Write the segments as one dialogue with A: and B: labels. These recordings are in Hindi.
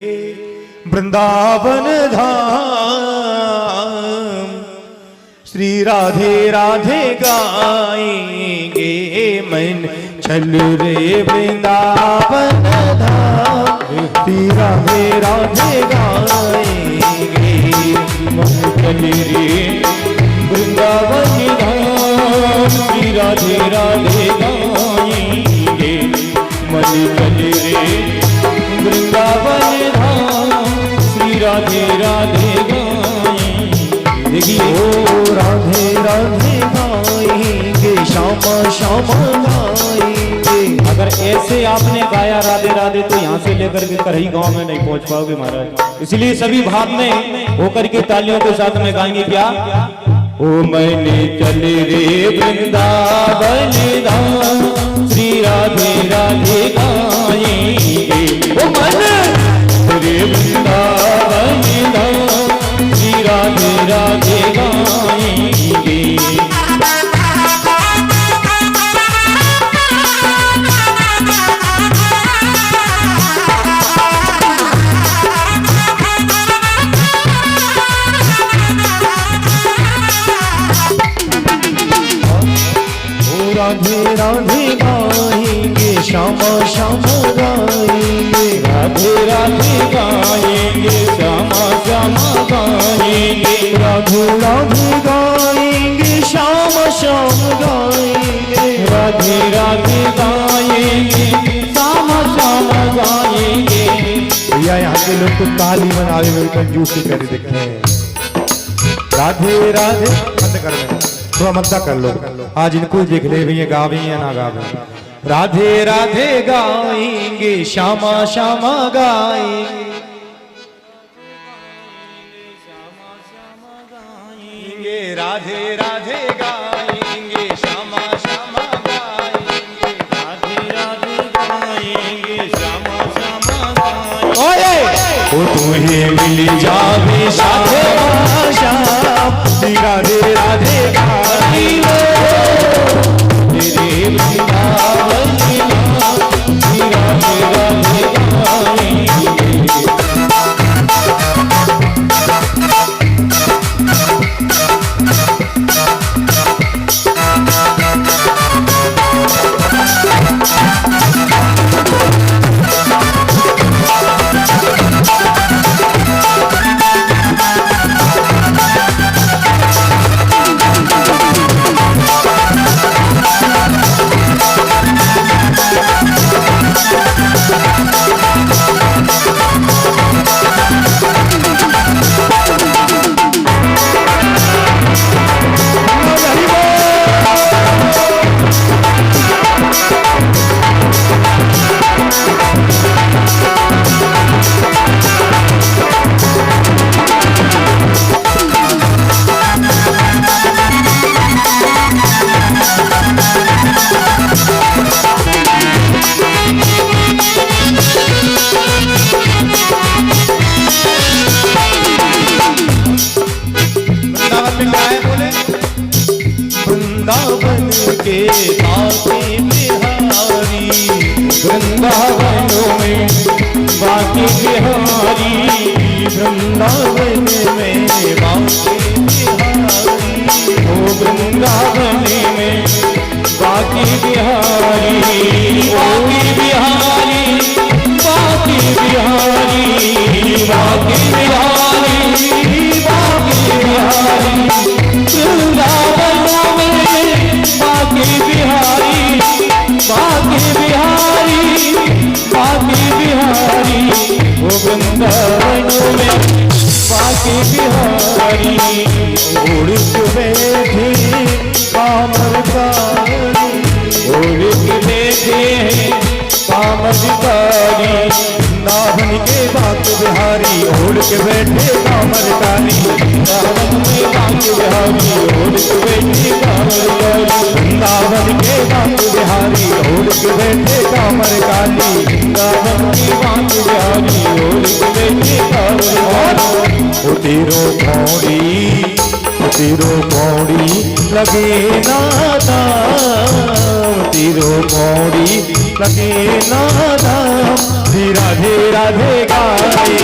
A: वृंदावन धाम श्री राधे राधे गाएंगे मन चल रे वृंदावन धाम श्री राधे राधे गाएंगे मन चल रे वृंदावन धाम श्री राधे राधे गाएंगे मन चल रे वृंदावन राधे राधे गाएंगे। देखिए ओ राधे राधे गाएंगे श्यामा श्यामा गाएंगे।
B: अगर ऐसे आपने गाया राधे राधे तो यहाँ से लेकर के करही गांव में नहीं पहुंच पाओगे महाराज। इसलिए सभी भाव में होकर के तालियों के साथ में गाएंगे क्या? ओ मैंने चले रे वृंदावन धाम श्री राधे राधे गाएंगे। ओ मन रे वृंदावन धाम श्री राधे राधे गाएंगे।
A: राधे राधे गाएंगे श्यामा श्यामा गाएंगे।
B: राधे राधे गाएंगे श्यामा श्यामा गाएंगे।
A: राधे राधे गाएंगे श्यामा श्यामा गाएंगे।
B: राधे राधे गाएंगे श्यामा श्यामा गाएंगे।
A: भैया यहाँ के लोग तो ताली बनावे में कंजूसी कर देते हैं। राधे राधे बंद कर दे, थोड़ा मद्दा कर लो। आज इनको देख ले भैया गावे या ना गावे। राधे राधे गाएंगे श्यामा श्यामा गाएंगे। राधे राधे गाएंगे श्यामा श्यामा गाएंगे।
B: राधे राधे गाएंगे श्यामा श्यामा गाएंगे।
A: ओ तुम्हें मिल जावे साथे श्याम राधे राधे गाएंगे। तेरे वृंदावन धाम श्री राधे राधे गाएंगे। वृंदावन के बाके बिहारी वृंदावन में बाके बिहारी वृंदावन में बाके बिहारी।
B: ओ वृंदावन में बाकी बिहारी बाकी बिहारी बाकी बिहारी बाकी बिहारी बाकी बिहारी। वृंदावन में बाकी बिहारी बाकी बिहारी बाकी बिहारी। ओ वृंदावन में बाकी बिहारी
A: उड़ के बैठे कामरकारी
B: उड़ के बैठे
A: कामरकारी। नाभन के बाक बिहारी उड़ के बैठे कामरकारी।
B: वृंदावन में बाकी बिहारी उड़ के बैठे कामरकारी।
A: वृंदावन के बाक बिहारी उड़ के बैठे कामरकारी।
B: वृंदावन की बाकी बिहारी उड़ के बैठे कामरकारी।
A: ओ तेरो पौड़ी लगे नादा तेरो पौड़ी लगे नादा। राधे राधे गाए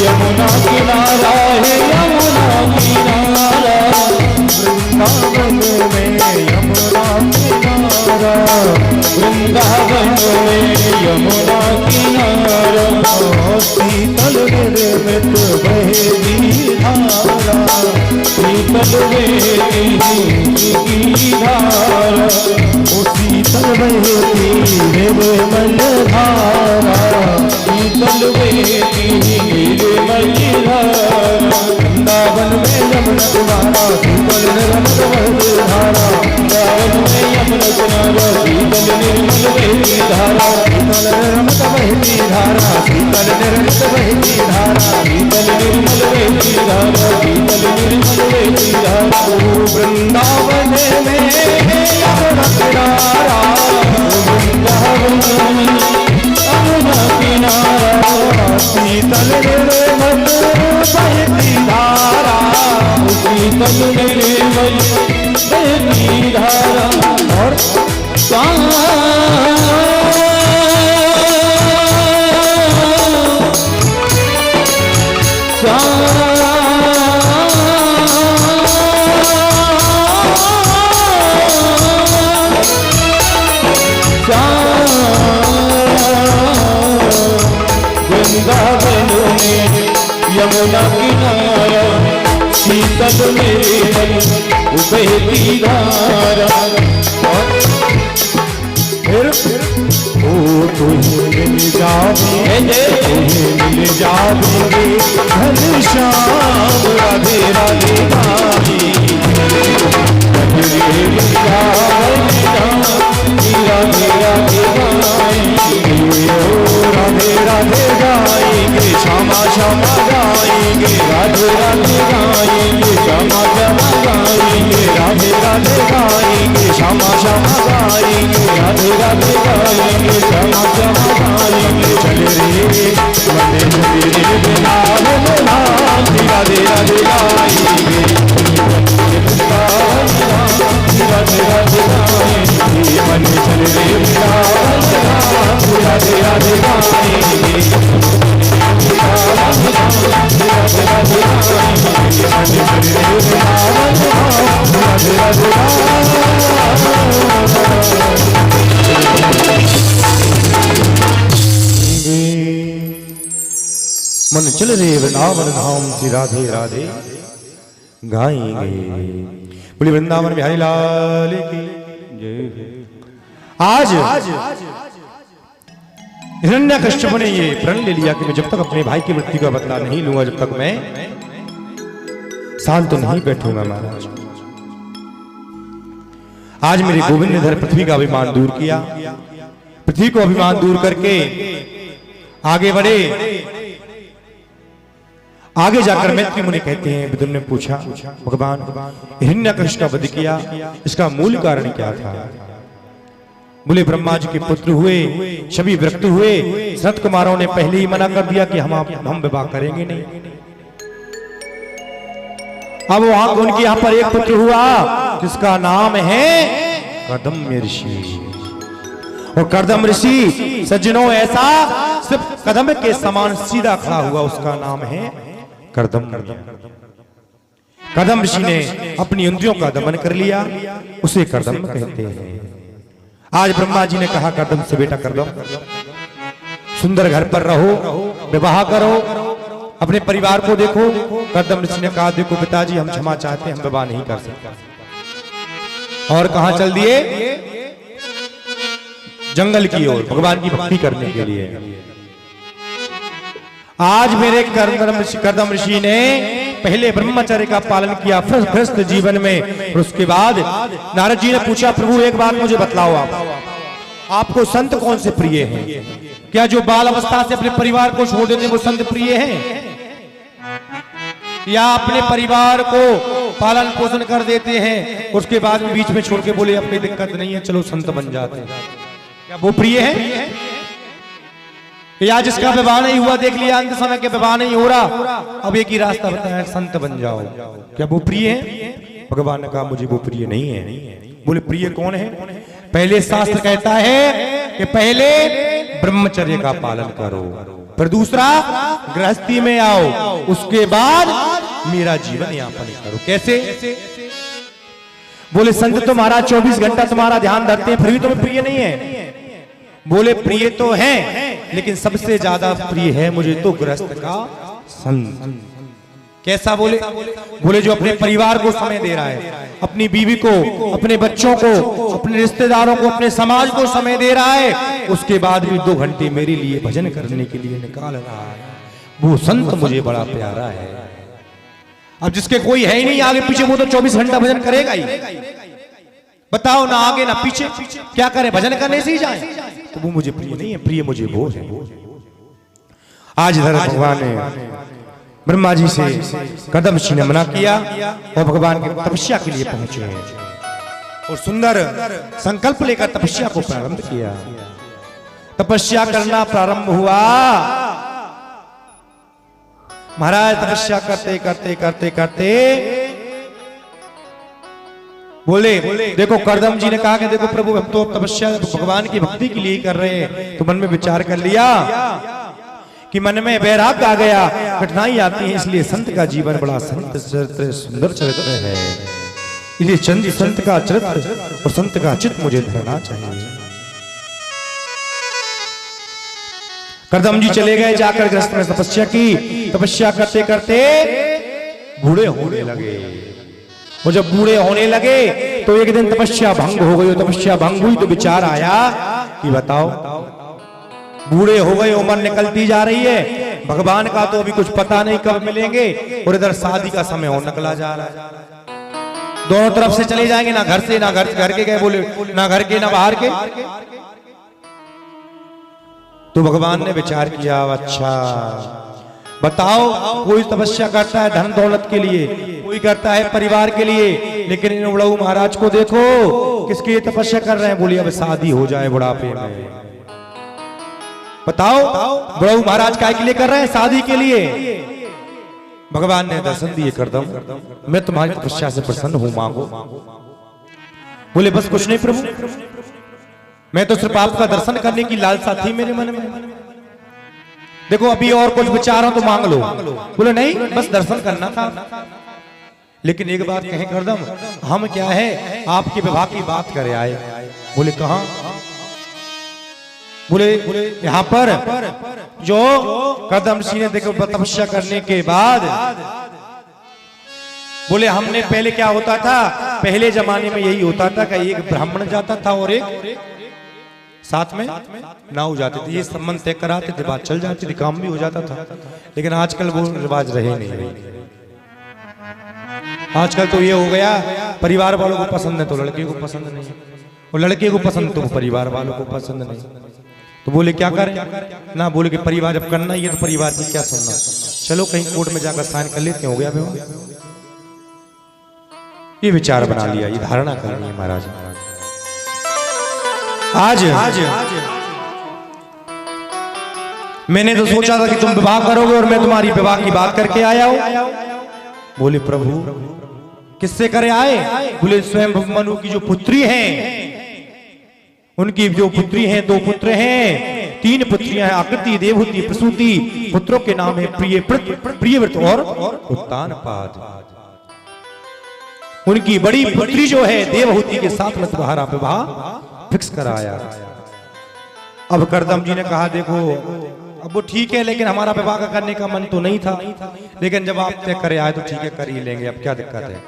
B: यमुना किनारा है यमुना किनारा,
A: वृंदावन में यमुना किनारा,
B: वृंदावन में यमुना किनारा,
A: शीतल निर्मित बहेगी धारा,
B: शीतल बहती की धारा,
A: ओ शीतल बहेगी निर्मल धारा,
B: शीतल बहती निर्मल धारा,
A: वृंदावन में यमुना किनारा, शीतल निर्मल बहेगी धारा,
B: वृंदावन में यमुना किनारा, शीतल निर्मल बहती धारा,
A: शीतल निर्मल बहेगी धारा, शीतल निर्मल बहेगी धारा,
B: शीतल निर्मल बहती धारा, शीतल निर्मल बहती धारा,
A: वृंदावन में यमुना किनारा,
B: वृंदावन में यमुना किनारा,
A: शीतल निर्मल बहेगी धारा,
B: शीतल निर्मल बहती धारा,
A: और
B: वृंदावन में यमुना किनारा, शीतल निर्मल बहती धारा,
A: फिर ओ तुझे मिल जाएंगे, तुझे मिल जाएंगे घनश्याम राधे राधे गाई,
B: राधे राधे गाएंगे,
A: ओ राधे राधे गाएंगे, श्यामा श्यामा गाएंगे,
B: राधे राधे गाएंगे, श्यामा श्यामा गाएंगे,
A: राधे राधे गाएंगे, श्यामा श्यामा गाएंगे,
B: राधे राधे गाएंगे, श्यामा श्यामा गाएंगे,
A: चल रे मने मेरे बिना राधे राधे गाएंगे,
B: राधे राधे गाएंगे,
A: मन चल रे बिना राधे राधे गाएंगे,
B: राधे राधे गाएंगे,
A: मन चल रे बिना राधे राधे मन चल रे वृंदावन धाम श्री राधे राधे गाएंगे। बोली वृंदावन बिहारी लाल की
B: जय।
A: आज हिरण्यकश्यप ने ये प्रण ले लिया कि मैं जब तक अपने भाई की मृत्यु का बदला नहीं लूंगा, जब तक मैं शांत नहीं बैठूंगा महाराज। आज मेरे गोविंद ने धर पृथ्वी का अभिमान दूर किया, पृथ्वी को अभिमान दूर करके आगे बढ़े। आगे जाकर मैत्री मुनि कहते हैं, विदुर ने पूछा भगवान हिरण्यकश्यप का वध किया, इसका मूल कारण क्या था? बोले ब्रह्मा जी के पुत्र हुए, सभी विरक्त हुए, सनत कुमारों ने पहले ही मना कर दिया कि हम विवाह करेंगे नहीं। अब वहां उनके यहाँ पर एक पुत्र हुआ जिसका नाम है कर्दम ऋषि, और कर्दम ऋषि सज्जनों ऐसा सिर्फ कदम के समान सीधा खड़ा हुआ, उसका नाम है कर्दम। कर्दम ऋषि ने अपनी इंद्रियों का दमन कर लिया, उसे कर्दम कहते हैं। आज ब्रह्मा जी ने कहा कर्दम से, बेटा कर्दम सुंदर घर पर रहो, विवाह करो, अपने परिवार को देखो। कर्दम ऋषि ने कहा देखो पिताजी, हम क्षमा चाहते हैं, हम विवाह नहीं कर सकते। और कहां चल दिए? जंगल की ओर, भगवान की भक्ति करने के लिए। आज मेरे कर्दम ऋषि ने पहले ब्रह्मचर्य का पालन किया गृहस्थ जीवन में, और उसके बाद नारद जी ने पूछा प्रभु एक बात मुझे बतलाओ, आपको संत कौन से प्रिय हैं? क्या जो बाल अवस्था से अपने परिवार को छोड़ देते वो संत प्रिय हैं, या अपने परिवार को पालन पोषण कर देते हैं उसके बाद में बीच में छोड़ के बोले अपनी दिक्कत नहीं है चलो संत बन जाते हैं, क्या वो प्रिय है? या जिसका विवाह नहीं हुआ, देख लिया अंत समय के विवाह नहीं हो रहा, अब एक ही रास्ता बताया संत बन जाओ, क्या वो प्रिय है? भगवान ने कहा मुझे वो प्रिय नहीं है। बोले प्रिय कौन है? पहले शास्त्र कहता है कि पहले ब्रह्मचर्य का पालन करो, फिर दूसरा गृहस्थी में आओ, उसके बाद मेरा जीवन यापन करो। कैसे? बोले संत तो महाराज 24 घंटा तुम्हारा ध्यान धरते हैं, फिर भी तुम्हें प्रिय नहीं है। बोले प्रिय तो है, लेकिन सबसे ज्यादा प्रिय है मुझे तो गृहस्थ का संग। कैसा? बोले जो अपने परिवार को समय दे रहा है, अपनी बीवी को, अपने बच्चों को, अपने रिश्तेदारों को, अपने समाज को समय दे रहा है, उसके बाद भी 2 घंटे मेरे लिए भजन करने के लिए निकाल रहा है, वो संत मुझे बड़ा प्यारा है। अब जिसके कोई है ही नहीं आगे पीछे, वो तो 24 घंटा भजन करेगा ही। बताओ, ना आगे ना पीछे, क्या करे? भजन करने से ही जाए, तो वो मुझे प्रिय नहीं है। प्रिय मुझे वो है। आज इधर भगवान ने ब्रह्मा जी से कदम छीने मना किया और भगवान की तपस्या के लिए पहुंचे हैं और सुंदर संकल्प लेकर तपस्या को प्रारंभ किया। तपस्या करना प्रारंभ हुआ। महाराज तपस्या करते करते करते करते बोले देखो, करदम जी ने कहा कि देखो प्रभु, हम तो तपस्या भगवान की भक्ति के लिए कर रहे हैं। तो मन में विचार कर लिया कि मन में वैराग्य आ गया, कठिनाई आती है, इसलिए संत का जीवन बड़ा संत चरित्र, सुंदर चरित्र है। इसलिए चंद संत का चरित्र और संत का चित्त मुझे धरना चाहिए। करदम जी चले गए, जाकर गृहस्थ में तपस्या की। तपस्या करते करते बूढ़े होने लगे, और जब बूढ़े होने लगे तो एक दिन तपस्या भंग हो गई। तपस्या भंग हुई तो विचार आया कि बताओ, बूढ़े हो गए, उम्र निकलती जा रही है, भगवान का तो अभी कुछ पता नहीं कब मिलेंगे, और इधर शादी का समय और निकला जा रहा है। दोनों तरफ से चले जाएंगे, ना घर से, ना घर के गए, बोले ना घर के ना बाहर के। तो भगवान ने विचार किया, अच्छा बताओ, कोई तपस्या करता है धन दौलत के लिए, कोई करता है परिवार के लिए, लेकिन इन उड़ऊ महाराज को देखो किसके लिए तपस्या कर रहे हैं। बोलिए अब शादी हो जाए बुढ़ापे में। बताओ, बड़ऊ महाराज काय के लिए कर रहे हैं? शादी के लिए। भगवान ने दर्शन दिए, करदम मैं तुम्हारी तपस्या से प्रसन्न हूं, मांगो। बोले बस कुछ नहीं प्रभु, मैं तो सिर्फ आपका दर्शन करने की लालसा थी मेरे मन में। देखो अभी और कुछ विचार हो तो मांग लो। बोले नहीं, बस दर्शन करना था। लेकिन एक बात कहें करदम, हम क्या है आपके विवाह की बात करे आए। बोले कहां? बोले यहाँ पर जो करदम सिंह ने देखो तपस्या करने के बाद, बोले हमने पहले क्या होता था, पहले जमाने में यही होता था कि एक ब्राह्मण जाता था और एक साथ में नाव जाते थे, ये संबंध तय कराते थे, बात चल जाती थी, काम भी हो जाता था। लेकिन आजकल वो रिवाज रहे नहीं। आजकल तो ये हो गया, परिवार वालों को पसंद है तो लड़के को पसंद नहीं, और लड़के को पसंद तो परिवार वालों को पसंद नहीं। तो बोले क्या करें ना, बोले कि परिवार जब करना ही है तो परिवार की क्या सुनना, चलो कहीं कोर्ट में जाकर साइन कर लेते, हो गया विवाह। ये विचार बना लिया, ये धारणा करनी है महाराज। आज मैंने तो सोचा था कि तुम विवाह करोगे और मैं तुम्हारी विवाह की बात करके आया हूं। बोले प्रभु किससे करे आए? बोले स्वयं मनु की जो पुत्री है, उनकी जो पुत्री हैं, 2 पुत्र हैं, 3 पुत्रियां हैं, आकृति, देवहूति, प्रसूति। पुत्रों के नाम है प्रियव्रत और उत्तानपाद। उनकी बड़ी पुत्री जो है देवहूति के साथ में तुम्हारा विवाह फिक्स कराया। अब करदम जी ने कहा देखो अब वो ठीक है, लेकिन हमारा विवाह करने का मन तो नहीं था, लेकिन जब आप तय करे आए तो ठीक है, कर ही लेंगे। अब क्या दिक्कत है,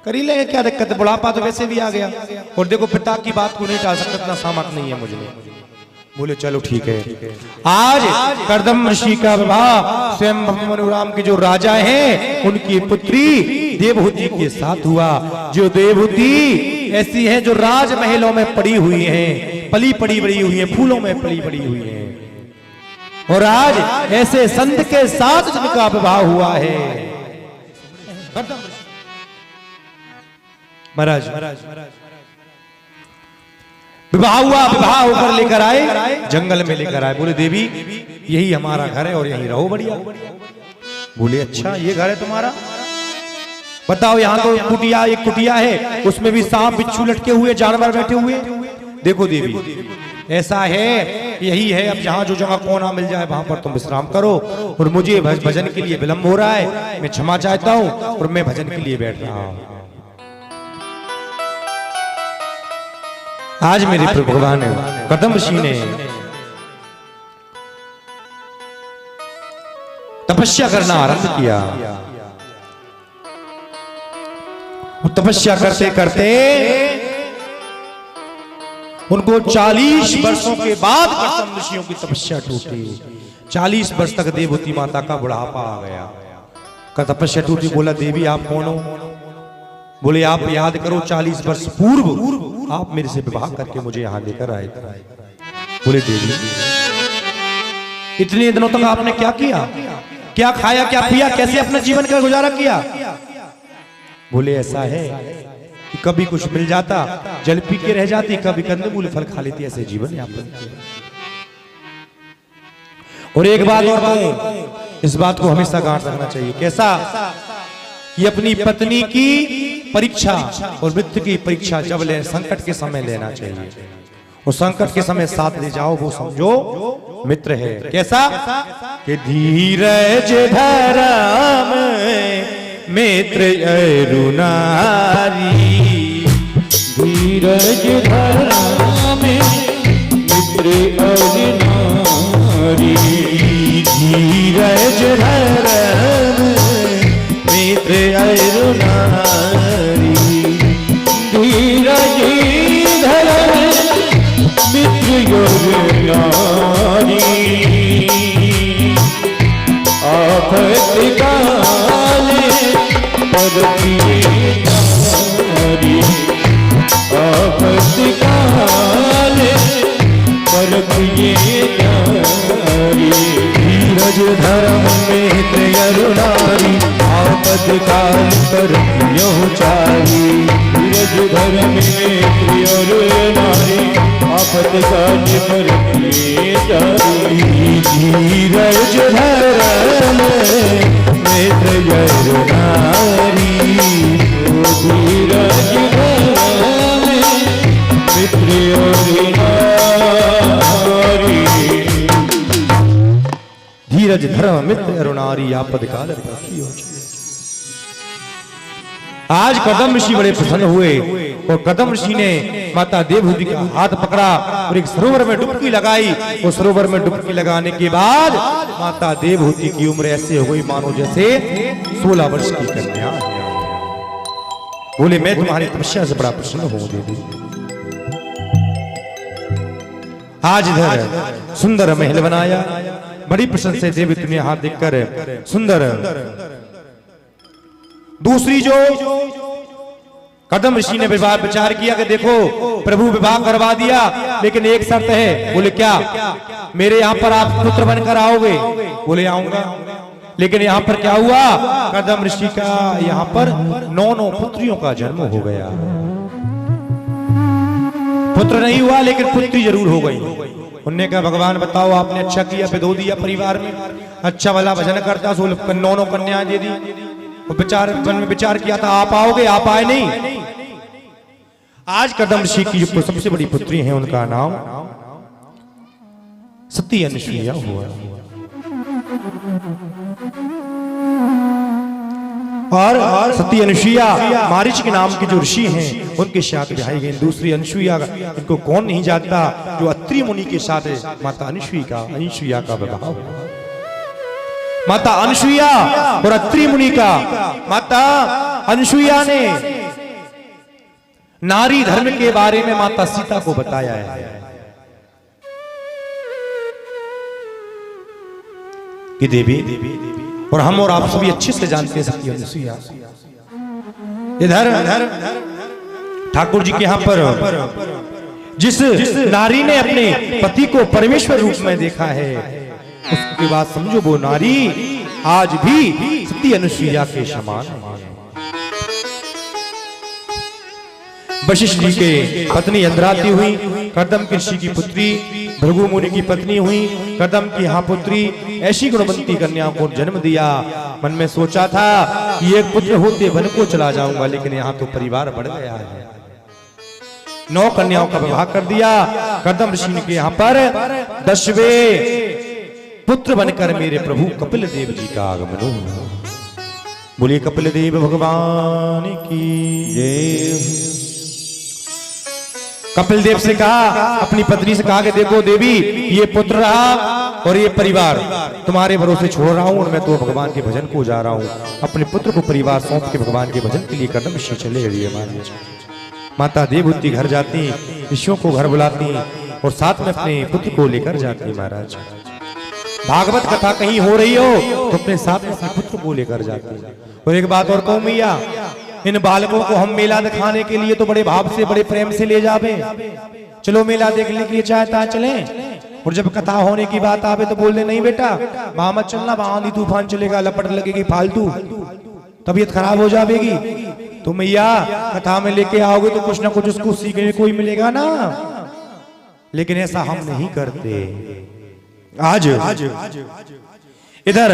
A: कर ही लेंगे, क्या दिक्कत है, बुढ़ापा तो वैसे भी आ गया, और देखो पिता की बात को नहीं टाल सकता, इतना सामर्थ नहीं है मुझे। बोले चलो ठीक है। आज करदम ऋषि का विवाह स्वयं मनुराम के जो राजा हैं उनकी पुत्री देवहूति के साथ हुआ। जो देवहूति ऐसी है जो राजमहलों में पड़ी हुई हैं, पली पड़ी बड़ी हुई हैं, फूलों में पली बड़ी हुई हैं, और आज ऐसे संत के साथ जिनका विवाह हुआ है। महाराज विवाह हुआ, विवाह होकर लेकर आए, जंगल में लेकर आए। बोले देवी यही हमारा घर है और यहीं रहो बढ़िया। बोले अच्छा ये घर है तुम्हारा, बताओ यहाँ तो कुटिया, एक कुटिया है, उसमें भी सांप बिच्छू लटके हुए, जानवर बैठे हुए। देखो देवी ऐसा है यही है, अब जहाँ जो जगह कोना मिल जाए वहां पर तुम विश्राम करो, और मुझे भजन के लिए विलंब हो रहा है, मैं क्षमा चाहता हूँ और मैं भजन के लिए बैठ रहा हूँ। आज मेरे प्रभु भगवान कदम ऋषि ने तपस्या करना आरंभ किया। तपस्या करते करते उनको 40 वर्षों के बाद कदम ऋषियों की तपस्या टूटी। 40 वर्ष तक देवहूति माता का बुढ़ापा आ गया, का तपस्या टूटी। बोला देवी आप कौन हो? बोले आप याद करो 40 वर्ष पूर्व आप मेरे से विवाह करके मुझे यहां लेकर आए थे। बोले देवी इतने दिनों तक आपने क्या किया, क्या खाया, क्या पिया, कैसे अपना जीवन का गुजारा किया? बोले ऐसा है कि कभी कुछ मिल जाता जल पी के रह जाती, कभी कंदमूल फल खा लेती, ऐसे जीवन यापन किया। और एक बात और कहूं, इस बात को हमेशा गांठ रखना चाहिए। कैसा? कि अपनी पत्नी की परीक्षा और मृत्यु की परीक्षा जब ले संकट के समय लेना चाहिए। और संकट के समय साथ ले जाओ, वो समझो मित्र है। कैसा? कि धीरज धरम मित्र अरुणारी,
B: धीरज धरम मित्र अरुणारी,
A: धीरज धरम मित्र अरुणारी,
B: धीरज धरम मित्र अरुणारी, आफत काले परखिए नारी, आफत काले परखिए नारी,
A: धीरज धरम मित्र अरुणारी, आपद काल परखियो चारी,
B: धीरज धरम मित्र अरुणारी, आफत काल परखिए नारी,
A: धीरज धरम मित्र अरुणारी,
B: धीरज धरम मित्र अरुणारी,
A: धीरज धर्म मित्र अरुणारी, आपद काल परखियो चारी। आज कदम ऋषि बड़े प्रसन्न हुए और कदम ऋषि ने माता देवहूति का हाथ पकड़ा और एक सरोवर में डुबकी लगाई। उस सरोवर में डुबकी लगाने के बाद माता देवहूति की उम्र ऐसे हो गई मानो जैसे 16 वर्ष की कन्या। बोले मैं तुम्हारी तपस्या से बड़ा प्रसन्न हूं देवी। आज इधर सुंदर महल बनाया, बड़ी प्रसन्न से देवी तुमने हाथ देखकर सुंदर। दूसरी जो कदम ऋषि ने विचार किया कि देखो प्रभु विवाह करवा दिया, लेकिन एक शर्त है। बोले क्या? मेरे यहाँ पर आप पुत्र बनकर आओगे? बोले आऊंगा। लेकिन यहाँ पर क्या हुआ? कदम ऋषि का यहाँ पर 9 पुत्रियों का जन्म हो गया। पुत्र नहीं हुआ लेकिन पुत्री जरूर हो गई। उन्होंने कहा भगवान बताओ आपने अच्छा किया, बिदो दिया परिवार में, अच्छा वाला भजन करता, 9 कन्या दे दी। मन में विचार किया था आप आओगे, आप आए नहीं। आज कदम ऋषि की जो सबसे बड़ी पुत्री है उनका नाम सती अनुसुईया हुआ। और सती अनुसुईया मारीच के नाम के जो ऋषि हैं उनके साथ ब्याही गई। दूसरी अनुसुईया इनको कौन नहीं जानता, जो अत्रि मुनि के साथ माता अनुसुईया का विवाह हुआ। माता अनुसुईया और अत्रि मुनि का। माता अनुसुईया ने नारी धर्म के बारे में माता सीता को बताया है कि देवी, और हम और आप सभी अच्छे से जानते हैं सती अनुसुईया। इधर ठाकुर जी के यहां पर जिस नारी ने अपने पति को परमेश्वर रूप में देखा है, उसके बाद समझो वो नारी आज भी सती अनुसुईया के समान है। वशिष्ठ जी के पत्नी इंद्रावती हुई, कदम ऋषि की पुत्री भृगु मुनि की पत्नी हुई, कदम की यहाँ पुत्री। ऐसी गुणवंती कन्याओं को जन्म दिया। मन में सोचा था कि एक पुत्र होते वन को चला जाऊंगा, लेकिन यहाँ तो परिवार बढ़ गया है। 9 कन्याओं का विवाह कर दिया। कर्दम ऋषि के यहाँ पर 10वें पुत्र बनकर मेरे प्रभु कपिल देव जी का आगमन हुआ। बोलिए कपिल देव भगवान की जय। कपिल देव से कहा, अपनी पत्नी से कहा कि देखो देवी, ये पुत्र रहा और ये परिवार तुम्हारे भरोसे छोड़ रहा हूं और मैं तो भगवान के भजन को जा रहा हूं। अपने पुत्र को परिवार सौंप के भगवान के भजन के लिए कदम ऋषि चले गए महाराज। माता देवहूति घर जाती, ऋषियों को घर बुलाती और साथ में अपने पुत्र को लेकर जाती। महाराज भागवत कथा कहीं हो रही हो तो अपने साथ में अपने पुत्र को लेकर जाती। और एक बात और कहूं मैया, इन बालकों को हम मेला दिखाने के लिए तो बड़े भाव से बड़े प्रेम से ले जावे, चलो मेला देखने के लिए चाहता चलें। और जब कथा होने की बात आवे तो बोल दे नहीं बेटा वहां मत चलना, वहां आंधी तूफान चलेगा, लपट लगेगी, फालतू तबीयत खराब हो जाएगी। तो मैया कथा में लेके आओगे तो कुछ ना कुछ उसको सीखने कोई मिलेगा ना। लेकिन ऐसा हम नहीं करते। आज इधर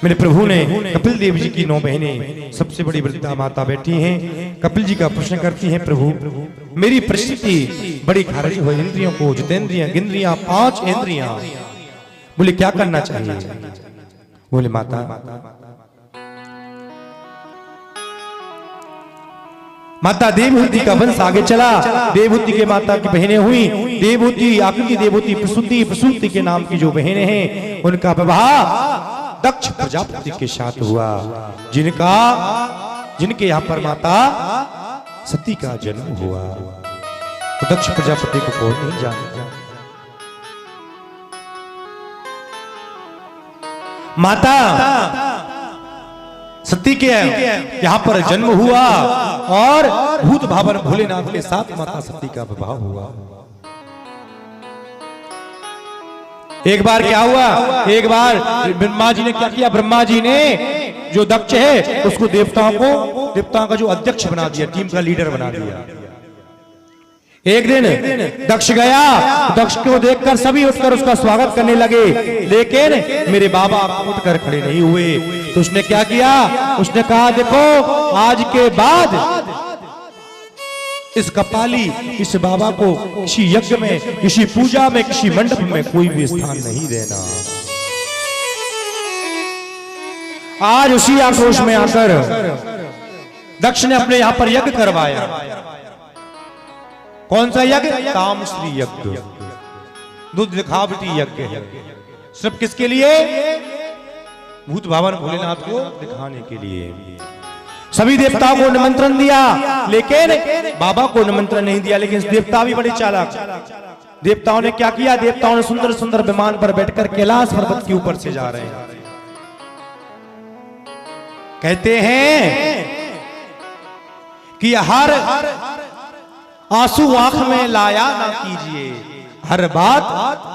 A: मेरे प्रभु ने कपिल देव जी की 9 बहनें, सबसे बड़ी वृद्धा माता बैठी हैं। कपिल जी का प्रश्न करती हैं, प्रभु मेरी परिस्थिति बड़ी खारिज हो, इंद्रियों को जितेंद्रियां गिंद्रियां 5 इंद्रियां, बोले क्या करना चाहिए? बोले माता माता देवहूति का वंश आगे चला। देवहूति के माता की बहनें हुई देवहूति, आकृति देवहूति, प्रसूति, प्रसूति के नाम की जो बहनें हैं उनका विवाह दक्ष प्रजापति के साथ हुआ, जिनके यहाँ पर माता सती का जन्म हुआ। तो दक्ष प्रजापति को कौन नहीं जानता। माता सती के यहाँ पर जन्म हुआ और भूत भावन भोलेनाथ के साथ माता सती का विवाह हुआ। एक बार क्या हुआ, एक बार ब्रह्मा जी ने क्या किया, ब्रह्मा जी ने जो दक्ष है उसको देवताओं का जो अध्यक्ष बना दिया, टीम का लीडर बना दिया। एक दिन दक्ष गया, दक्ष को देखकर सभी उठकर उसका स्वागत करने लगे, लेकिन मेरे बाबा उठकर खड़े नहीं हुए। तो उसने क्या किया, उसने कहा देखो आज के बाद इस कपाली इस बाबा को किसी यज्ञ में, किसी पूजा में, किसी मंडप में कोई भी स्थान नहीं देना। आज उसी आक्रोश में आकर दक्ष ने अपने यहां पर यज्ञ करवाया। कौन सा यज्ञ? कामश्री यज्ञ, दूध दिखावटी यज्ञ है। सिर्फ किसके लिए? भूत भावन भोलेनाथ को दिखाने के लिए। सभी देवताओं को निमंत्रण दिया, लेकिन बाबा को निमंत्रण नहीं दिया। लेकिन देवता भी बड़े चालाक। देवताओं ने क्या किया, देवताओं ने सुंदर सुंदर विमान पर बैठकर कैलाश पर्वत के ऊपर से जा रहे हैं। कहते हैं कि हर आंसू आंख में लाया ना कीजिए, हर बात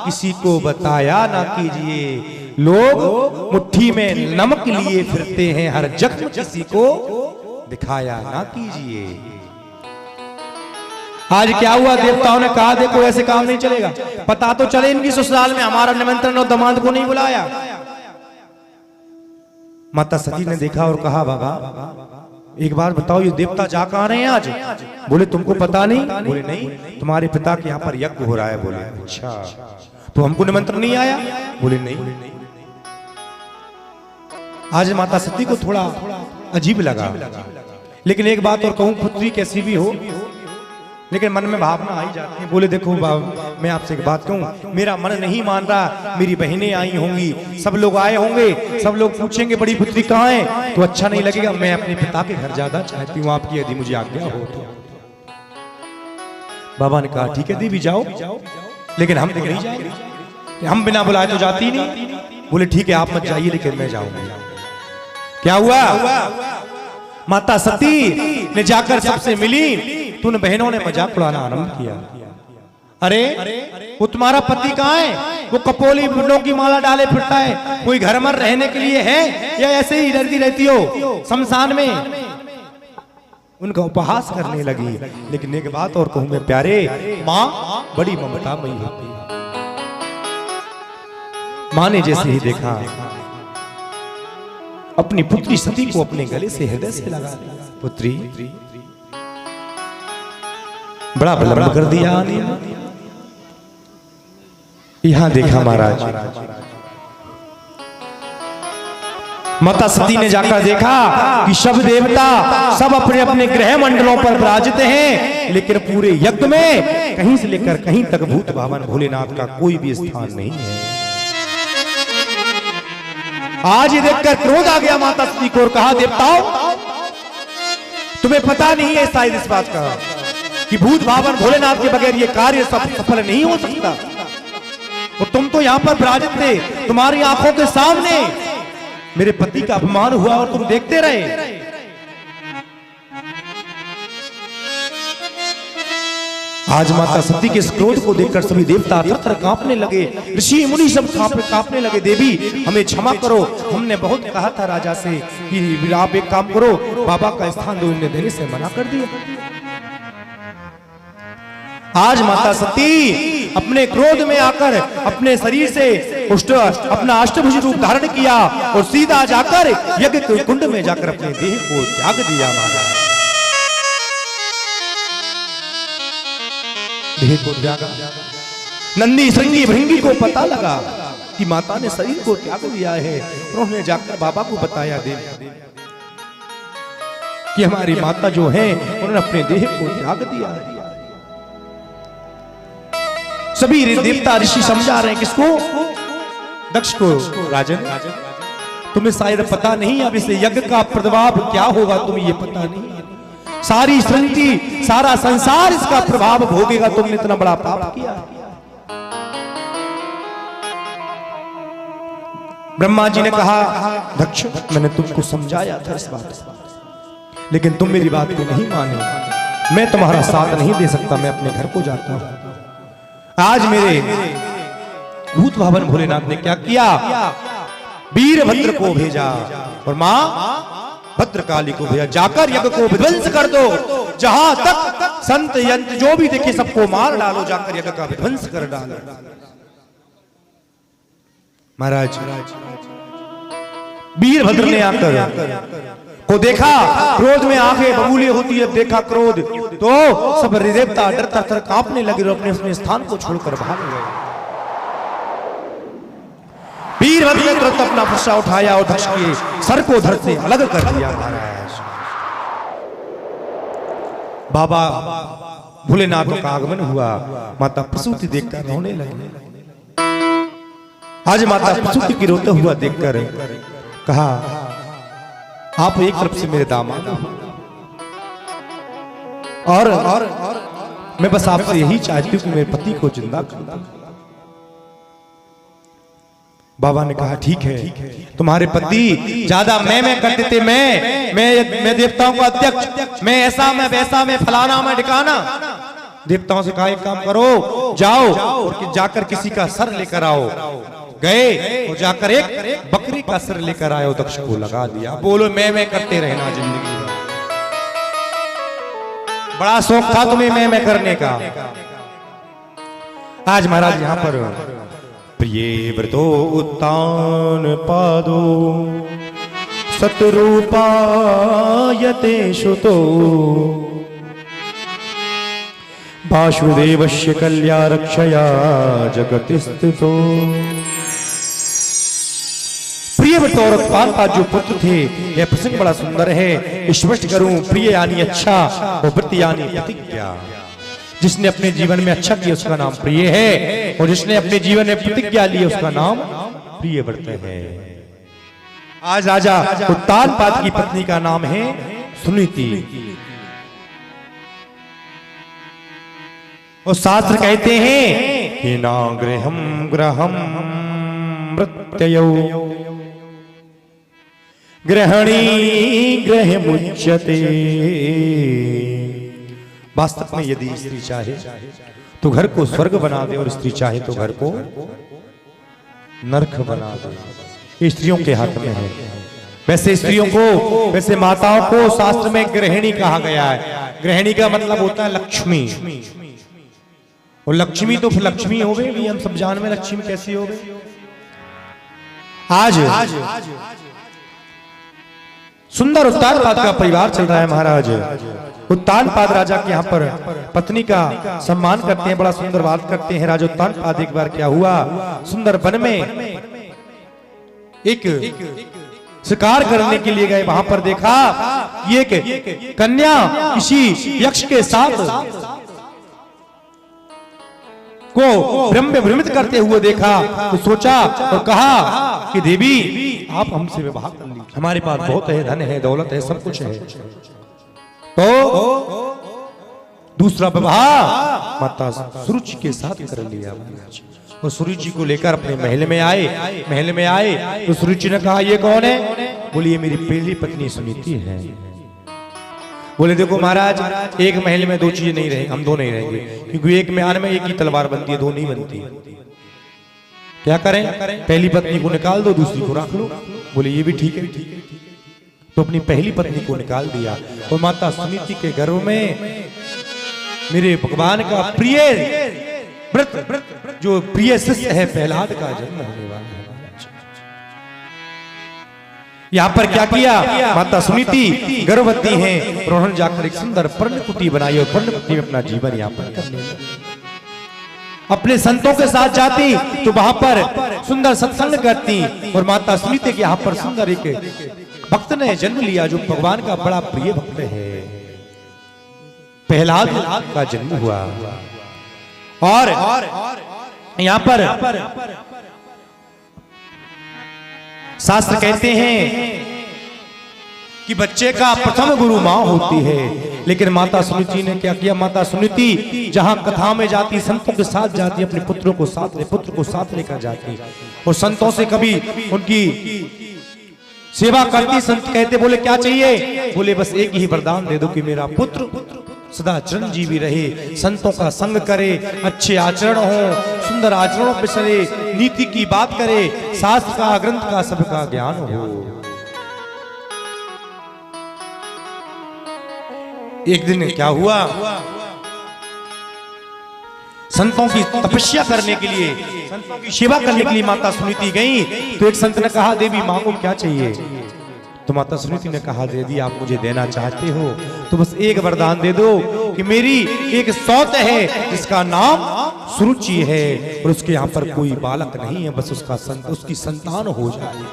A: किसी को बताया ना कीजिए। लोग मुट्ठी में नमक लिए फिरते हैं, हर जख्म किसी को दिखाया ना कीजिए। आज क्या हुआ, देवताओं ने कहा देखो ऐसे काम नहीं चलेगा। पता तो चले इनकी ससुराल में हमारा निमंत्रण और दामाद को नहीं बुलाया। माता सती ने देखा और कहा बाबा एक बार बताओ ये देवता जा कहां रहे हैं आज? बोले तुमको पता नहीं? बोले नहीं, तुम्हारे पिता के यहाँ पर यज्ञ हो रहा है। बोले अच्छा, तो हमको निमंत्रण नहीं आया? बोले नहीं। आज माता सती को थोड़ा अजीब लगा। लेकिन एक बात और कहूं, पुत्री कैसी भी हो लेकिन मन में भावना आई जाती है। बोले देखो मैं आपसे एक बात कहूं, मेरा मन नहीं मान रहा, मेरी बहनें आई होंगी, सब लोग आए होंगे, सब लोग पूछेंगे बड़ी पुत्री कहाँ है, तो अच्छा नहीं लगेगा। मैं अपने पिता के घर जाना चाहती हूँ, आपकी यदि मुझे आज्ञा हो तो। बाबा ने कहा ठीक है देवी जाओ, लेकिन हम तो नहीं जाएंगे, हम बिना बुलाए तो जाती नहीं। बोले ठीक है आप मत जाइए, लेकिन मैं जाऊंगी। क्या हुआ, माता सती ने जाकर सबसे मिली तो उन बहनों ने मजाक उड़ाना आरंभ किया। अरे वो तुम्हारा पति कहाँ है? वो कपोली फूलों की माला डाले फिरता है, कोई घर में रहने के लिए है या ऐसे ही डरती रहती हो शमशान में? उनका उपहास करने लगी। लेकिन एक बात और कहूं मैं प्यारे, माँ बड़ी ममतामयी होती है। माँ ने जैसे ही देखा अपनी पुत्री सती को अपने गले से हृदय से लगा दिया। पुत्री बड़ा विलंब कर दिया आने में। यहां देखा महाराज, माता सती ने जाकर देखा कि सब देवता सब अपने अपने ग्रह मंडलों पर विराजित हैं, लेकिन पूरे यज्ञ में कहीं से लेकर कहीं तक भूत भावन भोलेनाथ का कोई भी स्थान नहीं है। आज ये देखकर क्रोध आ गया माता सती को और कहा, देवताओं तुम्हें पता नहीं है शायद इस बात का कि भूत भावन भोलेनाथ के बगैर ये कार्य सफल नहीं हो सकता, और तुम तो यहां पर विराजित थे, तुम्हारी आंखों के सामने मेरे पति का अपमान हुआ और तुम देखते रहे। आज माता सती के इस क्रोध को देखकर सभी देवता थर-थर कांपने लगे, ऋषि मुनि सब कांपने लगे। देवी हमें क्षमा करो, हमने बहुत कहा था राजा से कि आप एक काम करो, बाबा का स्थान देने से मना कर दिया। आज माता सती अपने क्रोध में आकर अपने शरीर से अपना अष्टभुज रूप धारण किया और सीधा जाकर यज्ञ के कुंड में जाकर अपने देह को त्याग दिया। महाराज देह को त्यागा। नंदी श्रृंगी भृंगी को पता लगा कि माता ने शरीर को त्याग दिया है, उन्होंने जाकर बाबा को बताया देव कि हमारी माता जो है उन्होंने अपने देह को त्याग दिया है। सभी देवता ऋषि समझा रहे हैं किसको? दक्ष को। राजन तुम्हें शायद पता नहीं, अब इस यज्ञ का प्रभाव क्या होगा तुम्हें ये पता नहीं। सारी सृष्टि सारा संसार इसका प्रभाव भोगेगा, तुमने इतना बड़ा पाप किया। ब्रह्मा जी ने कहा, दक्ष मैंने तुमको समझाया था इस बात, लेकिन तुम मेरी बात को नहीं माने। मैं तुम्हारा साथ नहीं दे सकता, मैं अपने घर को जाता हूं। आज मेरे भूत भावन भोलेनाथ ने क्या किया? वीरभद्र को भेजा और मां भद्रकाली को भेजा, जाकर यज्ञ को विध्वंस कर दो, जहां तक संत यंत्र जो भी देखे सबको मार डालो, जाकर यज्ञ का विध्वंस कर डालो। महाराज वीरभद्र ने आकर को देखा, क्रोध में आंखें बबूले होती है, देखा क्रोध तो सब देवता डरता थर कांपने लगे और अपने अपने स्थान को छोड़कर भाग गए। वीरभद्र ने तुरंत अपना फरसा उठाया और दक्ष के सर को धड़ से अलग कर दिया। महाराज बाबा भोलेनाथ का आगमन हुआ, माता प्रसूति देखकर रोने लगी। आज माता प्रसूति की रोते हुआ देखकर कहा, आप एक तरफ से मेरे दामाद और मैं बस आपसे यही चाहती हूं कि मेरे पति को जिंदा कर दो। बाबा ने कहा, ठीक है, तुम्हारे पति ज्यादा मैं करते थे, मैं देवताओं का अध्यक्ष, मैं ऐसा, मैं वैसा, मैं फलाना, मैं ठिकाना। देवताओं से कहा, एक काम करो, जाओ और जाकर किसी का सर लेकर आओ। गए और जाकर एक बकरी का सर लेकर आए, दक्ष को लगा दिया। बोलो मैं करते रहना जिंदगी में। बड़ा शौक था तुम्हें मैं करने का। आज महाराज यहाँ पर प्रिय व्रतो उत्तान पादो सतरूपायते शुतो वासुदेवस्य कल्या रक्षया जगति स्थितो। प्रिय व्रत और उत्तान का जो पुत्र थे, यह प्रसंग बड़ा सुंदर है। स्पष्ट करूं, प्रिय यानी अच्छा और व्रत यानी प्रतिज्ञा। जिसने अपने जीवन में अच्छा किया उसका नाम प्रिय है, और जिसने अपने जीवन में प्रतिज्ञा ली उसका नाम प्रिय व्रत है। आज राजा उत्तानपाद की पत्नी का नाम है सुनीति, और शास्त्र कहते हैं कि ना गृहम ग्रहम मृत्ययो ग्रहणी ग्रह मुच्यते। वास्तव में यदि स्त्री चाहे तो घर को स्वर्ग बना दे, और स्त्री चाहे तो घर को नरक बना दे। ये स्त्रियों के हाथ में है। वैसे स्त्रियों को, वैसे माताओं को शास्त्र में गृहिणी कहा गया है। गृहिणी का मतलब होता है लक्ष्मी, और लक्ष्मी तो फिर लक्ष्मी हो गई, हम सब जान में लक्ष्मी कैसी हो गई। आज सुंदर उत्तानपाद का परिवार चल रहा है महाराज। उत्तानपाद राजा के यहाँ पर पत्नी का सम्मान करते हैं, बड़ा सुंदर बात करते हैं। राजा उत्तानपाद एक बार क्या हुआ, सुंदर वन में एक शिकार करने के लिए गए। वहां पर देखा ये एक कन्या किसी यक्ष के साथ को भ्रमित करते हुए देखा, तो सोचा और कहा कि देवी आप हमसे विवाह कर लीजिए, हमारे पास बहुत है, धन है, दौलत है, सब कुछ है। तो दूसरा विवाह माता सुरुचि के साथ कर लिया। और सुरुचि को लेकर अपने महल में आए। महल में आए तो सुरुचि ने कहा ये कौन है? बोली ये मेरी पहली पत्नी सुनीति है। बोले देखो महाराज, एक महल में दो चीजें नहीं रहेंगी, हम दो नहीं रहेंगे, क्योंकि एक म्यान में एक ही तलवार बनती है, दो नहीं बनती। क्या करें? पहली पत्नी को निकाल दो, दूसरी को रख लो। बोले ये भी ठीक है। तो अपनी पहली पत्नी को निकाल दिया और माता सुनीति के गर्भ में मेरे भगवान का प्रिय व्रत जो प्रिय शिष्य है प्रहलाद का जन्म होने वाला है। यहाँ पर क्या किया, माता सुनीति गर्भवती हैं और उन्होंने जाकर एक सुंदर पर्णकुटी बनाई और पर्णकुटी में अपना जीवन यापन करने लगी। अपने संतों के साथ जाती तो वहां पर सुंदर सत्संग करती और माता सुनीति के यहाँ पर सुंदर एक भक्त ने जन्म लिया जो भगवान का बड़ा प्रिय भक्त है, प्रहलाद का जन्म हुआ। और यहाँ पर शास्त्र कहते हैं कि बच्चे का प्रथम गुरु मां होती है, लेकिन माता सुनीति ने क्या किया, माता सुनीति जहां कथा में जाती, संतों के साथ जाती, अपने पुत्र को साथ लेकर जाती और संतों से कभी उनकी सेवा करती। संत कहते बोले क्या चाहिए? बोले बस एक ही वरदान दे दो कि मेरा पुत्र सदा चिरंजीवी रहे, संतों का संग करे, अच्छे आचरण हो, सुंदर आचरणों पे चले, नीति की बात करे, शास्त्र का ग्रंथ का सबका ज्ञान हो। एक दिन क्या हुआ, संतों की तपस्या करने के लिए, संतों की सेवा करने के लिए माता सुनीति गई। तो एक संत ने कहा देवी माँ को क्या चाहिए? तो माता सुनीति ने कहा यदि आप मुझे देना चाहते हो तो बस एक वरदान दे दो कि मेरी एक सौत है जिसका नाम सुरुचि है और उसके यहाँ पर कोई बालक नहीं है, बस उसकी संतान हो जाए।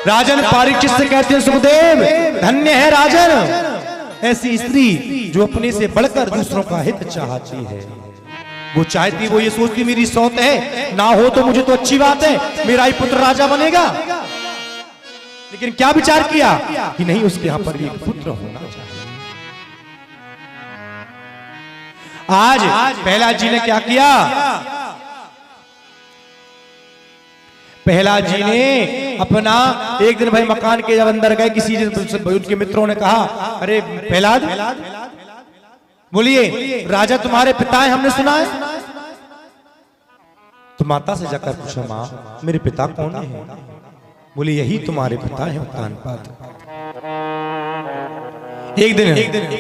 A: राजन परीक्षित से कहते हैं सुखदेव धन्य है राजन ऐसी स्त्री जो अपने से बढ़कर दूसरों का हित चाहती है। वो चाहती, वो ये सोचती मेरी सौत है, ना हो तो मुझे तो अच्छी बात है, मेरा ही पुत्र राजा बनेगा। लेकिन क्या विचार किया कि नहीं, उसके यहां पर एक पुत्र होना चाहिए। आज प्रहलाद जी ने क्या किया, प्रहलाद जी ने अपना एक दिन भाई मकान के जब अंदर गए, किसी उनके मित्रों ने कहा अरे प्रहलाद बोलिए राजा तुम्हारे पिता है, हमने सुना है। तो माता से जाकर पूछा माँ मेरे पिता कौन है? बोले यही तुम्हारे पिता है उत्तानपाद। एक दिन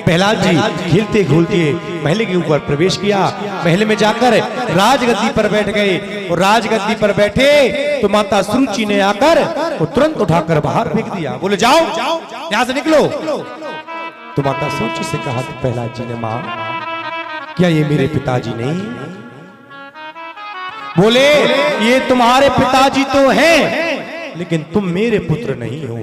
A: प्रहलाद जी खेलते खेलते महल के ऊपर प्रवेश किया, महल में जाकर राजगद्दी पर बैठ गए और राजगद्दी पर बैठे तो माता सुरुचि ने आकर वो तुरंत उठाकर बाहर फेंक दिया। बोले जाओ यहां से निकलो। तो माता सुरुचि से कहा तो प्रहलाद जी ने मां क्या ये मेरे पिताजी नहीं? बोले ये तुम्हारे पिताजी तो हैं लेकिन तुम मेरे पुत्र नहीं हो,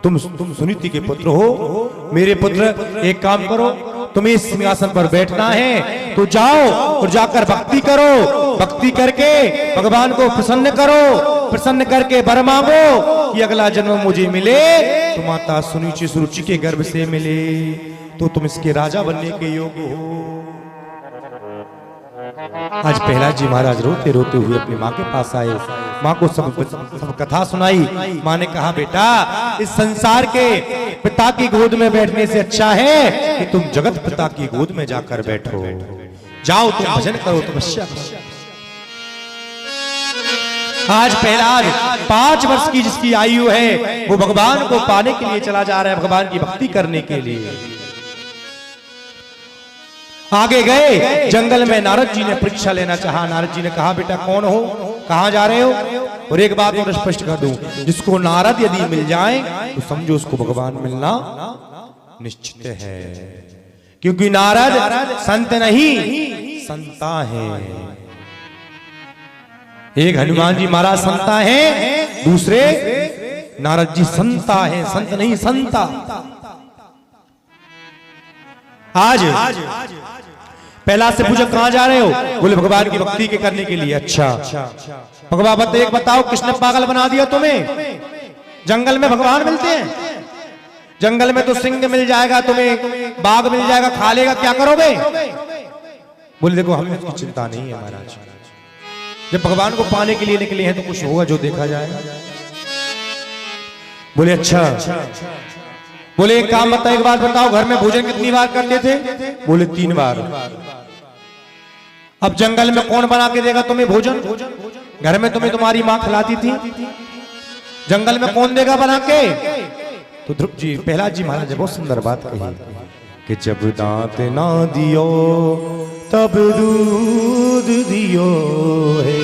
A: तुम सुनीति के पुत्र हो। मेरे पुत्र एक काम करो, तुम्हें इस सिंहासन पर बैठना है तो जाओ और जाकर भक्ति करो, भक्ति करके भगवान को प्रसन्न करो, प्रसन्न करके वर मांगो कि अगला जन्म मुझे मिले तो माता सुरुचि के गर्भ से मिले तो तुम इसके राजा बनने के योग्य हो। आज प्रहलाद जी महाराज रोते रोते हुए अपनी माँ के पास आए, माँ को सब कथा सुनाई। माँ ने कहा बेटा इस संसार के पिता की गोद में बैठने से अच्छा है कि तुम जगत पिता की गोद में जाकर बैठो, जाओ तुम भजन करो, तपस्या करो। आज प्रहलाद 5 वर्ष की जिसकी आयु है वो भगवान को पाने के लिए चला जा रहा है, भगवान की भक्ति करने के लिए। आगे गए जंगल में नारद जी ने परीक्षा लेना चाहा। नारद जी ने कहा बेटा कौन हो, कहां जा रहे हो? और एक बात और स्पष्ट कर दूं, जिसको नारद यदि मिल जाए तो समझो उसको भगवान मिलना निश्चित है, क्योंकि नारद संत नहीं संता है। एक हनुमान जी महाराज संता है, दूसरे नारद जी संता है, संत नहीं संता। आज पहला से पूछो कहां जा रहे हो? बोले भगवान की भक्ति के करने के लिए। अच्छा भगवान एक बताओ, किसने पागल बना दिया तुम्हें? जंगल में भगवान मिलते हैं? जंगल में तो सिंह मिल जाएगा तुम्हें, बाघ मिल जाएगा, खा लेगा, क्या करोगे? बोले देखो हमें इसकी चिंता नहीं है महाराज, जब भगवान को पाने के लिए निकले हैं तो कुछ होगा जो देखा जाएगा। बोले अच्छा। बोले एक काम बताओ, एक बार बताओ, घर में भोजन कितनी बार करते थे? बोले 3 बार। अब जंगल में कौन बना के देगा तुम्हें भोजन? घर में तुम्हें तुम्हारी मां खिलाती थी, जंगल में कौन देगा बना के? तो ध्रुव जी प्रहलाद जी महाराज ने बहुत सुंदर बात कही कि जब दांत ना दियो तब दूध दियो है,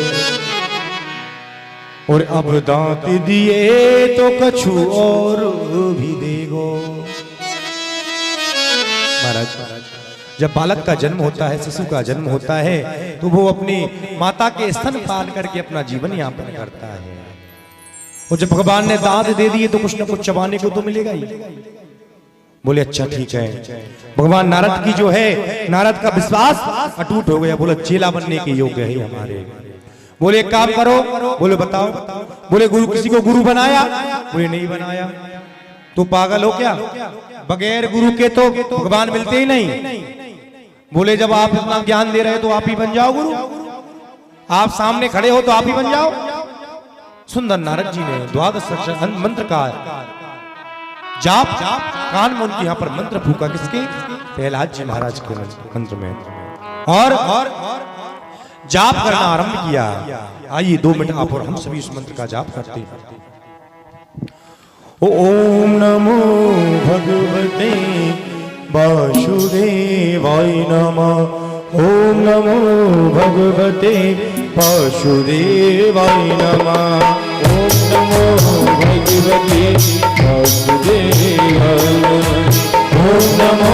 A: और अब दांत दिए तो कछु और भी देगो। महाराज जब बालक का जन्म होता है, शिशु का जन्म होता है, तो वो अपनी माता के स्तन पान करके अपना जीवन यापन करता है। और जब भगवान ने दांत दे दिए तो कुछ ना कुछ चबाने को तो मिलेगा ही। बोले अच्छा ठीक है। भगवान नारद की जो है, नारद का विश्वास अटूट हो गया। बोले चेला बनने के योग्य है हमारे। बोले एक काम करो। बोले बताओ। बोले गुरु, किसी को गुरु बनाया? बोले नहीं बनाया। तो पागल हो क्या? बगैर गुरु के तो भगवान मिलते ही नहीं। बोले जब आप इतना ज्ञान दे रहे हो तो आप ही बन जाओ गुरु, आप सामने खड़े हो तो आप ही बन जाओ। सुंदर नारद जी ने 12 अक्षर मंत्र का जाप कान में उनके यहाँ पर मंत्र फूका। किसके? प्रहलाद जी महाराज के मंत्र में। और जाप करना आरंभ किया। आइए 2 मिनट आप और हम सभी इस मंत्र का जाप करते हैं। ओम नमो भगवते वासुदेवाय नमः। ओम नमो भगवते वासुदेवाय नमः। ओम नमो भगवते वासुदेवाय नमः। ओम नमो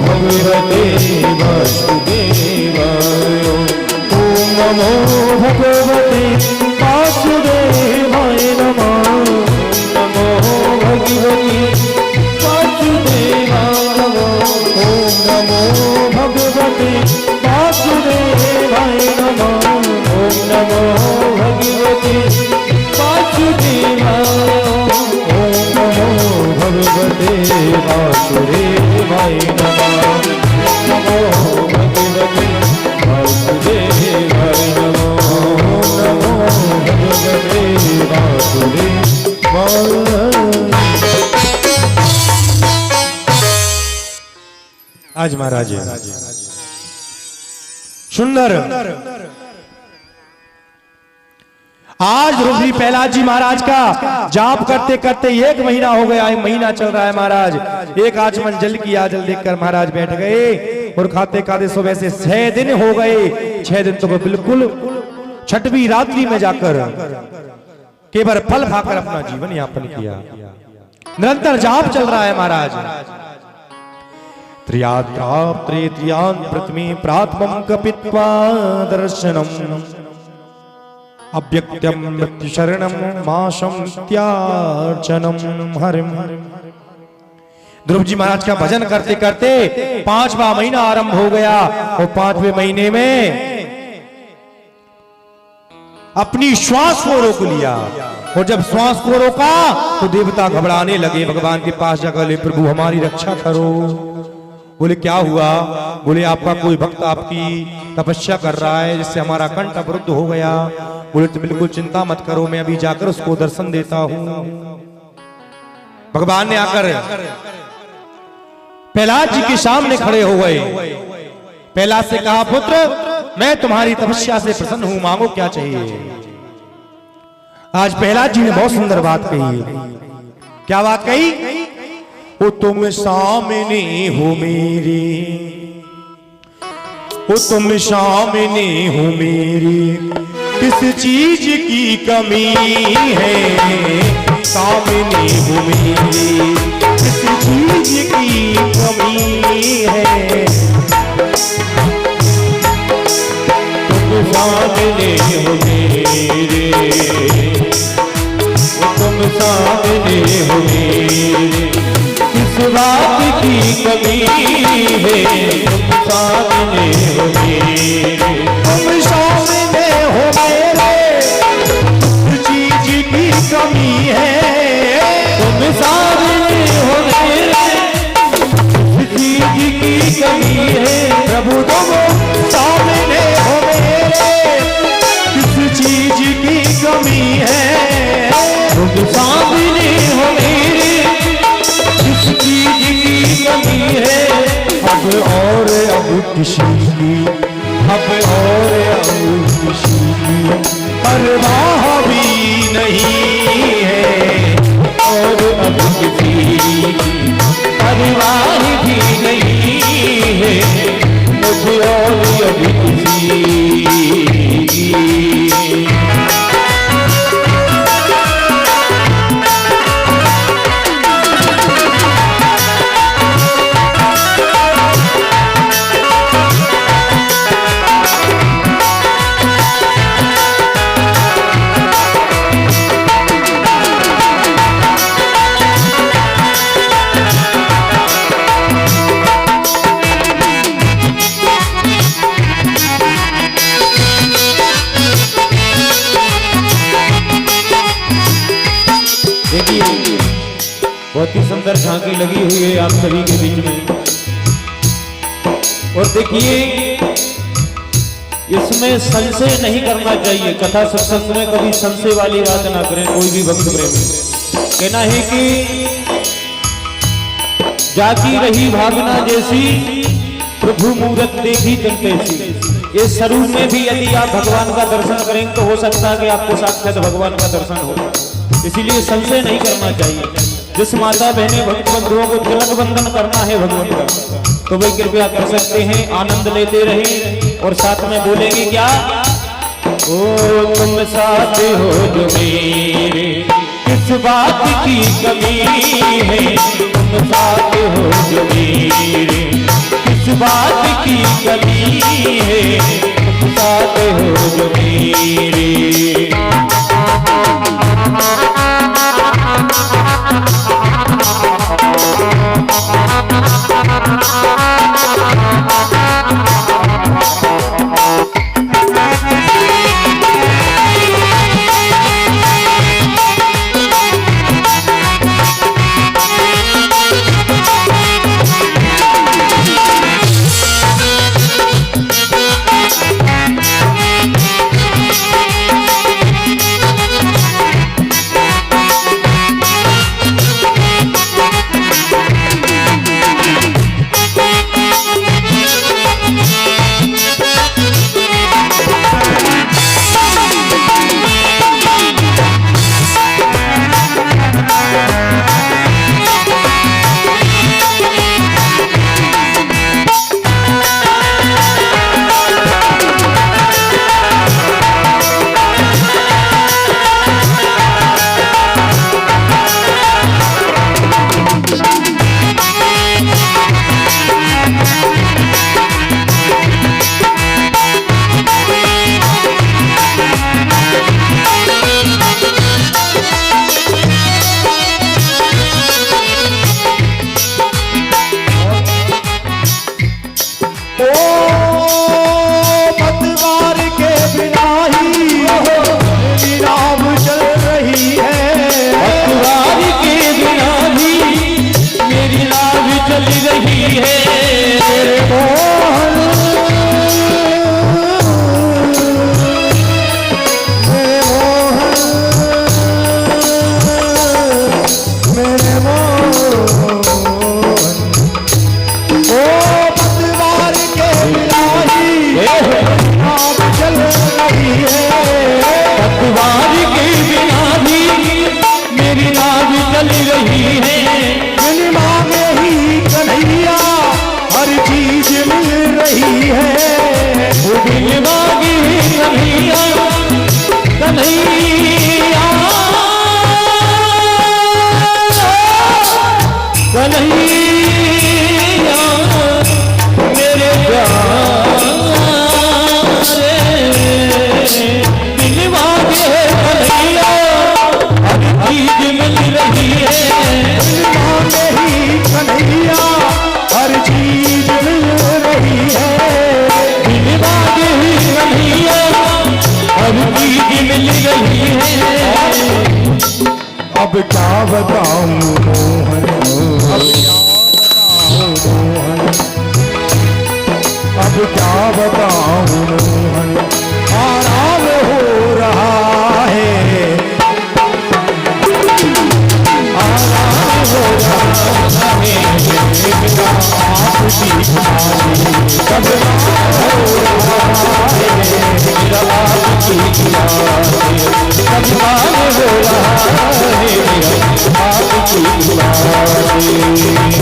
A: भगवते वासुदेवाय। ओम नमो भगवते वासुदेवाय नमः। नमो भगवते वासुदेवाय नमः। ओम नमो भगवते वासुदेवाय नमः। ओम नमो भगवते वासुदेवाय। ओम नमो भगवते वासुदेवाय नमः। नमो भगवते वासुदेवाय नमः। ओम नमो भगवते वासुदेवाय। आज महाराज सुंदर आज ऋषि प्रहलाद जी महाराज का जाप करते करते 1 महीना हो गया है। महीना चल रहा है महाराज। एक आचमन जल की आजल देखकर महाराज बैठ गए और खाते खाते सुबह से 6 दिन हो गए। 6 दिन तो बिल्कुल 6वीं रात्रि में जाकर केवल फल खाकर अपना जीवन यापन किया। निरंतर जाप चल रहा है महाराज। त्रियान प्रथमे प्रात्मं कपित्वा दर्शनम अव्यक्त्यम मृत्यु शरणम माशम त्यार्चनम हरिम। ध्रुव जी महाराज का भजन करते करते 5वां महीना आरंभ हो गया और 5वें महीने में अपनी श्वास को रोक लिया। और जब श्वास को रोका तो देवता घबराने लगे, भगवान के पास जाकर ले प्रभु हमारी रक्षा करो। बोले क्या हुआ? बोले आपका कोई भक्त आपकी तपस्या कर रहा है जिससे हमारा कंठ अवरुद्ध हो गया। बोले तो बिल्कुल चिंता मत करो, मैं अभी जाकर उसको दर्शन देता हूं। भगवान ने आकर प्रहलाद जी के सामने खड़े हो गए। प्रहलाद से कहा पुत्र मैं तुम्हारी तपस्या से प्रसन्न हूं, मांगो क्या चाहिए। आज प्रहलाद जी ने बहुत सुंदर बात कही। क्या बात कही? ओ तुम सामने हो मेरी, ओ तुम सामने हो मेरी, किस चीज की कमी है। सामने हो मेरी, किस चीज की
B: बात की कमी है तुम सामने हो मेरे,
A: तुम सामने हो मेरे, चीज की कमी है।
B: तुम सामने हो मेरे, चीज की कमी है।
A: प्रभु तुम सामने हो मेरे, किस चीज की कमी है।
B: तुम सामने हो मेरे, किस चीज की कमी है।
A: अब और अब किसी की, अब और अब किसी की परवाह भी नहीं है।
B: और अब किसी परिवार भी नहीं है मुझे और अभी किसी की। देखिए बहुत ही सुंदर झांकी लगी हुई है आप सभी के बीच में। और देखिए इसमें संशय नहीं करना चाहिए। कथा सत्संग में कभी संशय वाली बात ना करें कोई भी भक्त प्रेमी। कहना है कि जाती रही भावना जैसी प्रभु मूरत देखी तन तैसी। ये स्वरूप में भी यदि आप भगवान का दर्शन करेंगे तो हो सकता है कि आपको साक्षात भगवान का दर्शन हो। इसीलिए संशय नहीं करना चाहिए। जिस माता बहने भक्त बंधुओं को तिलक बंधन करना है भगवान का तो वे कृपया कर सकते हैं, आनंद लेते रहें और साथ में बोलेंगे क्या, ओ तुम साथ हो जो मेरे, किस बात की कमी है। तुम साथ हो जो मेरे, किस बात की कमी है। तुम साथ हो जो मेरे।
A: बिन मांगे ही कन्हैया अब क्या बताऊं मोहन, अब क्या बताऊं मोहन, अब क्या बताऊं मोहन, आराम हो रहा है, आराम हो रहा है, आपकी खुमारी सब हो रहा है, मेरा आपकी खुमारी सब हो रहा है, मेरा आपकी खुमारी।